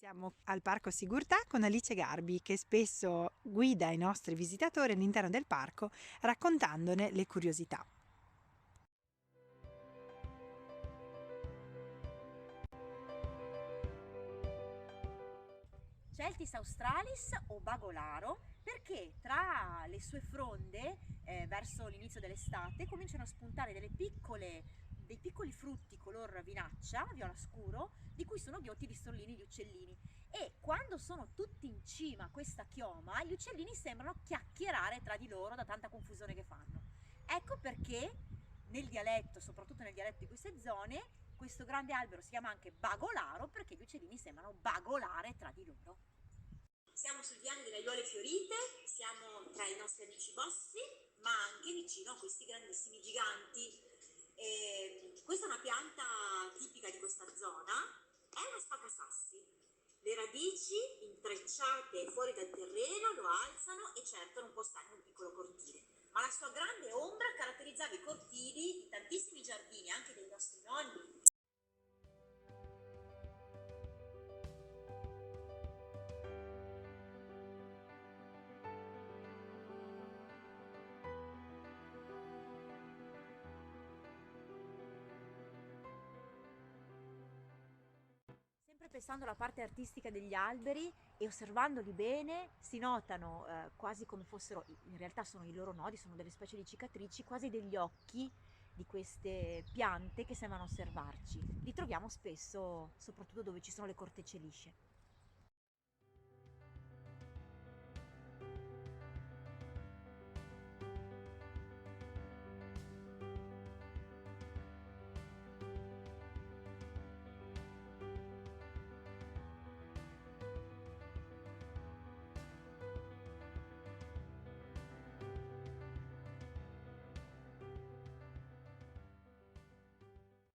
Siamo al Parco Sigurtà con Alice Garbi che spesso guida i nostri visitatori all'interno del parco raccontandone le curiosità. Celtis australis o bagolaro perché tra le sue fronde verso l'inizio dell'estate cominciano a spuntare dei piccoli frutti color vinaccia, viola scuro, di cui sono ghiotti gli storlini, gli uccellini. E quando sono tutti in cima a questa chioma, gli uccellini sembrano chiacchierare tra di loro da tanta confusione che fanno. Ecco perché nel dialetto, soprattutto nel dialetto di queste zone, questo grande albero si chiama anche bagolaro perché gli uccellini sembrano bagolare tra di loro. Siamo sul Viale delle Aiuole Fiorite, siamo tra i nostri amici bossi, ma anche vicino a questi grandissimi giganti. Questa è una pianta tipica di questa zona, è una spacasassi. Le radici intrecciate fuori dal terreno lo alzano e certo non può stare in un piccolo cortile. Ma la sua grande ombra caratterizzava i cortili di tantissimi giardini, anche dei nostri nonni. Sempre pensando alla parte artistica degli alberi e osservandoli bene, si notano quasi come fossero, in realtà sono i loro nodi, sono delle specie di cicatrici, quasi degli occhi di queste piante che sembrano osservarci. Li troviamo spesso, soprattutto dove ci sono le cortecce lisce.